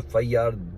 FIR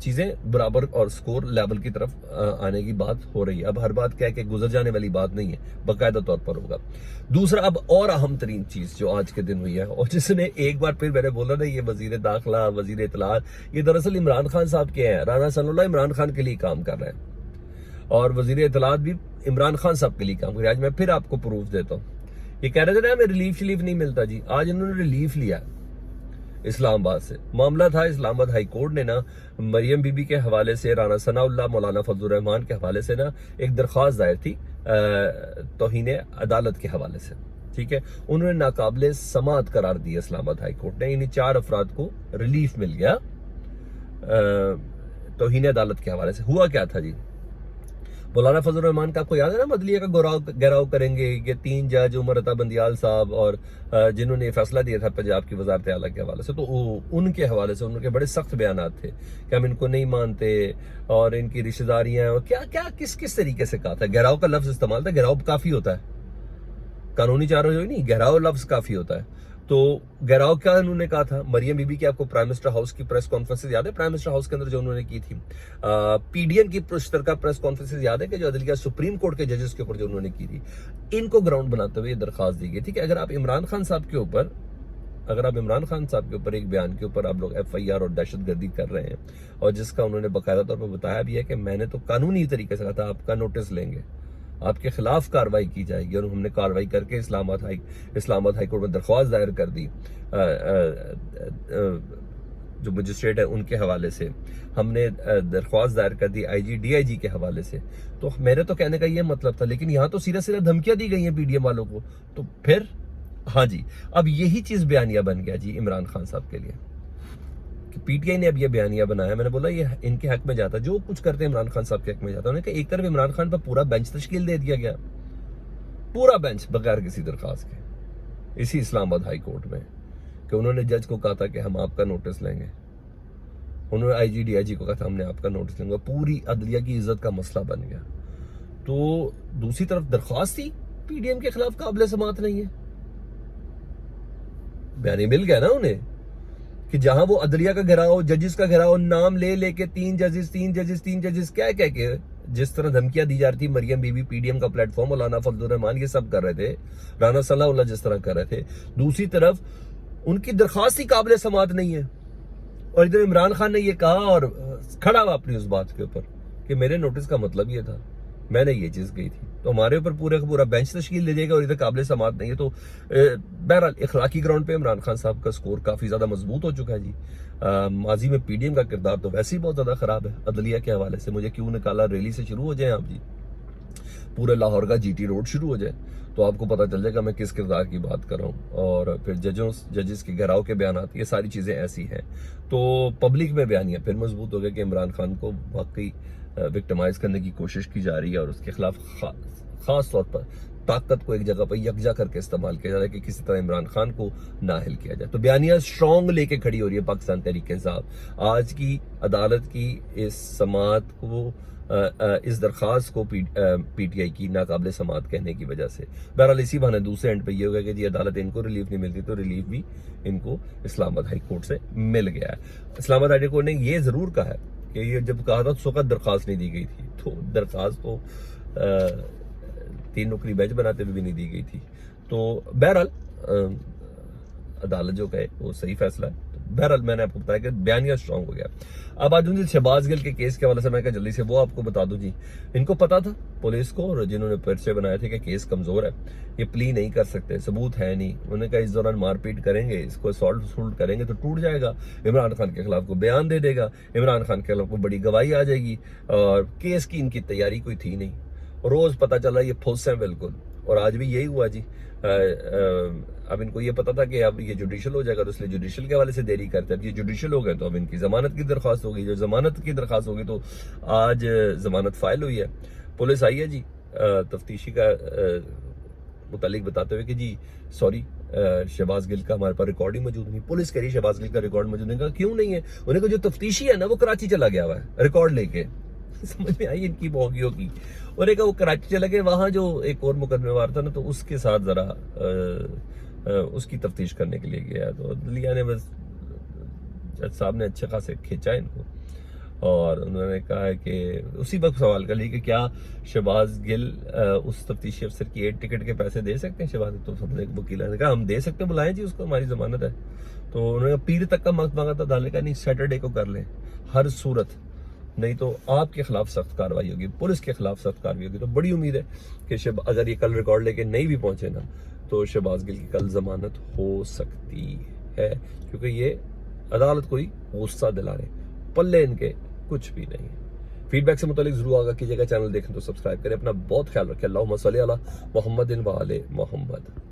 چیزیں برابر اور سکور لیول کی طرف آنے کی بات ہو رہی ہے. اب ہر بات کہہ کے گزر جانے والی بات نہیں ہے, باقاعدہ طور پر ہوگا. دوسرا اب اور اہم ترین چیز جو آج کے دن ہوئی ہے, اور جس نے ایک بار پھر میں نے بولا نا, یہ وزیر داخلہ, وزیر اطلاعات, یہ دراصل عمران خان صاحب کے ہیں. رانا ثناء اللہ عمران خان کے لیے کام کر رہے ہیں, اور وزیر اطلاعات بھی عمران خان صاحب کے لیے کام کر رہے ہیں. آج میں پھر آپ کو پروف دیتا ہوں. یہ کہہ رہے تھے نا ہمیں ریلیف شلیف نہیں ملتا جی, آج انہوں نے ریلیف لیا اسلام آباد سے. معاملہ تھا اسلام آباد ہائی کورٹ نے نا مریم بی بی کے حوالے سے, رانا ثناء اللہ, مولانا فضل الرحمان کے حوالے سے نا ایک درخواست دائر تھی توہین عدالت کے حوالے سے, ٹھیک ہے. انہوں نے ناقابل سماعت قرار دی اسلام آباد ہائی کورٹ نے. انہیں 4 افراد کو ریلیف مل گیا توہین عدالت کے حوالے سے. ہوا کیا تھا جی, مولانا فضل الرحمان کا آپ کو یاد ہے نا, عدلیہ کا گھیراؤ کریں گے. یہ 3 جج عمر عطا بندیال صاحب اور جنہوں نے فیصلہ دیا تھا پنجاب کی وزارت اعلیٰ کے حوالے سے, تو ان کے حوالے سے ان کے بڑے سخت بیانات تھے کہ ہم ان کو نہیں مانتے اور ان کی رشتہ داریاں, اور کیا کیا کس طریقے سے کہا تھا. گھیراؤ کا لفظ استعمال تھا. گھیراؤ کافی ہوتا ہے, قانونی چارہ جو نہیں, گھیراؤ لفظ کافی ہوتا ہے. تو گھیراؤ کیا انہوں نے کہا تھا. مریم بی بی کی آپ کو پرائم منسٹر ہاؤس کی پریس کانفرنس یاد ہے, پرائم منسٹر ہاؤس کے اندر جو انہوں نے کی تھی. پی ڈی این کی مشترکہ پریس کانفرنس یاد ہے کہ جو عدلیہ سپریم کورٹ کے ججز کے اوپر جو انہوں نے کی تھی. ان کو گراؤنڈ بناتے ہوئے یہ درخواست دی گئی تھی کہ اگر آپ عمران خان صاحب کے اوپر ایک بیان کے اوپر آپ لوگ ایف آئی آر اور دہشت گردی کر رہے ہیں, اور جس کا انہوں نے باقاعدہ طور پر بتایا بھی ہے کہ میں نے تو قانونی طریقے سے کہا تھا آپ کا نوٹس لیں گے, آپ کے خلاف کاروائی کی جائے گی, اور ہم نے کاروائی کر کے اسلام آباد ہائی کورٹ میں درخواست دائر کر دی. جو مجسٹریٹ ہے ان کے حوالے سے ہم نے درخواست دائر کر دی, آئی جی ڈی آئی جی کے حوالے سے. تو میرے تو کہنے کا یہ مطلب تھا, لیکن یہاں تو سیدھا دھمکیاں دی گئی ہیں پی ڈی ایم والوں کو. تو پھر ہاں جی, اب یہی چیز بیانیہ بن گیا جی عمران خان صاحب کے لیے کہ پی ٹی آئی نے اب یہ بیانیہ بنایا. میں نے بولا یہ ان کے حق میں جاتا, جو کچھ کرتے عمران خان صاحب کے حق میں جاتا. انہوں نے کہا ایک طرف عمران خان پر پورا بینچ تشکیل دے دیا گیا, پورا بینچ بغیر کسی درخواست کے, اسی اسلام آباد ہائی کورٹ میں, کہ انہوں نے جج کو کہا تھا کہ ہم آپ کا نوٹس لیں گے. انہوں نے آئی جی ڈی آئی جی کو کہا تھا ہم نے آپ کا نوٹس لیں گے. پوری عدلیہ کی عزت کا مسئلہ بن گیا. تو دوسری طرف درخواست تھی پی ڈی ایم کے خلاف قابل سماعت نہیں ہے, بیانیہ مل گیا نا انہیں کہ جہاں وہ عدلیہ کا گھیراؤ, ججز کا گھیراؤ, نام لے کے 3 ججز کیا کہہ کے جس طرح دھمکیاں دی جا رہی تھی. Maryam Bibi, P D M کا پلیٹ فارم, مولانا فضل الرحمان, یہ سب کر رہے تھے, رانا ثناء اللہ جس طرح کر رہے تھے. دوسری طرف ان کی درخواست ہی قابل سماعت نہیں ہے, اور ادھر عمران خان نے یہ کہا اور کھڑا ہوا اپنی اس بات کے اوپر کہ میرے نوٹس کا مطلب یہ تھا, میں نے یہ چیز کہی تھی. تو ہمارے اوپر پورا بینچ تشکیل دے دے گا اور ادھر قابل سماعت نہیں ہے. تو بہرحال اخلاقی گراؤنڈ پہ عمران خان صاحب کا سکور کافی زیادہ مضبوط ہو چکا ہے جی. ماضی میں پی ڈی ایم کا کردار تو ویسے ہی بہت زیادہ خراب ہے عدلیہ کے حوالے سے. مجھے کیوں نکالا, ریلی سے شروع ہو جائیں آپ جی, پورے لاہور کا جی ٹی روڈ شروع ہو جائے تو آپ کو پتہ چل جائے گا میں کس کردار کی بات کر رہا ہوں. اور پھر ججز کے گھیراؤ کے بیانات, یہ ساری چیزیں ایسی ہیں. تو پبلک میں بیانیہ پھر مضبوط ہو گیا کہ عمران خان کو واقعی وکٹمائز کرنے کی کوشش کی جا رہی ہے, اور اس کے خلاف خاص طور پر طاقت کو ایک جگہ پر یکجا کر کے استعمال کیا جا رہا ہے کہ کسی طرح عمران خان کو نااہل کیا جائے. تو بیانیہ اسٹرانگ لے کے کھڑی ہو رہی ہے پاکستان تحریک انصاف. آج کی عدالت کی اس سماعت کو, اس درخواست کو پی ٹی آئی کی ناقابل سماعت کہنے کی وجہ سے. بہرحال اسی بہانے دوسرے اینڈ پہ یہ ہوگا کہ جی عدالت ان کو ریلیف نہیں ملتی, تو ریلیف بھی ان کو اسلام آباد ہائی کورٹ سے مل گیا ہے. اسلام آباد ہائی کورٹ نے یہ ضرور کہا ہے کہ یہ جب کہا تھا اس وقت درخواست نہیں دی گئی تھی, تو درخواست تو 3 نکری بینچ بناتے ہوئے بھی نہیں دی گئی تھی. تو بہرحال عدالت جو کہے وہ صحیح فیصلہ ہے. بہرحال میں نے آپ کو بتایا کہ بیانیہ اسٹرانگ ہو گیا. اب آج جی شہباز گل کے کیس کے حوالے سے میں کہا جلدی سے وہ آپ کو بتا دوں جی. ان کو پتا تھا پولیس کو, اور جنہوں نے پرچے بنائے تھے کہ کیس کمزور ہے, یہ پلی نہیں کر سکتے, ثبوت ہے نہیں. انہوں نے کہا اس دوران مار پیٹ کریں گے, اس کو اسالٹ کریں گے تو ٹوٹ جائے گا, عمران خان کے خلاف کو بیان دے دے گا, عمران خان کے خلاف کو بڑی گواہی آ جائے گی. اور کیس کی ان کی تیاری کوئی تھی نہیں, روز پتا چلا یہ پھنس ہیں بالکل. اور آج بھی یہی ہوا جی. اب ان کو یہ پتا تھا کہ اب یہ جوڈیشل ہو جائے گا, تو اس لیے جوڈیشل کے حوالے سے دیری کرتے ہیں. اب یہ جوڈیشل ہو گئے تو اب ان کی ضمانت کی درخواست ہوگی. جو ضمانت کی درخواست ہوگی تو آج ضمانت فائل ہوئی ہے. پولیس آئی ہے جی تفتیشی کا متعلق بتاتے ہوئے کہ جی سوری شہباز گل کا ہمارے پاس ریکارڈ ہی موجود نہیں. پولیس کہہ رہی شہباز گل کا ریکارڈ موجود نہیں. کہا کیوں نہیں ہے؟ انہیں کہا جو تفتیشی ہے نا وہ کراچی چلا گیا ہوا ہے ریکارڈ لے کے. سمجھ میں آئی ان کی بوگیوں کی. اور ایک وہ کراچی چلا گئے, وہاں جو ایک اور مقدمے وار تھا نا, تو اس کے ساتھ ذرا اس کی تفتیش کرنے کے لیے گیا. تو عدلیہ نے بس جج صاحب نے اچھے خاصے کھینچا ان کو, اور انہوں نے کہا ہے کہ اسی وقت سوال کر لی کہ کیا شہباز گل اس تفتیشی افسر کی 8 ٹکٹ کے پیسے دے سکتے ہیں؟ شہباز تو سب نے وکیل نے کہا ہم دے سکتے ہیں، بلائیں جی اس کو، ہماری ضمانت ہے۔ تو انہوں نے کہا پیر تک کا وقت مانگا تھا، دانے کا نہیں سیٹرڈے کو کر لیں ہر صورت، نہیں تو آپ کے خلاف سخت کارروائی ہوگی، پولیس کے خلاف سخت کارروائی ہوگی۔ تو بڑی امید ہے کہ اگر یہ کل ریکارڈ لے کے نہیں بھی پہنچے نا تو شہباز گل کی کل ضمانت ہو سکتی ہے، کیونکہ یہ عدالت کوئی غصہ دلا رہے، پلے ان کے کچھ بھی نہیں۔ فیڈ بیک سے متعلق ضرور آگاہ کیجیے گا، چینل دیکھیں تو سبسکرائب کریں، اپنا بہت خیال رکھیں۔ اللہم صلی علی محمد و آل محمد۔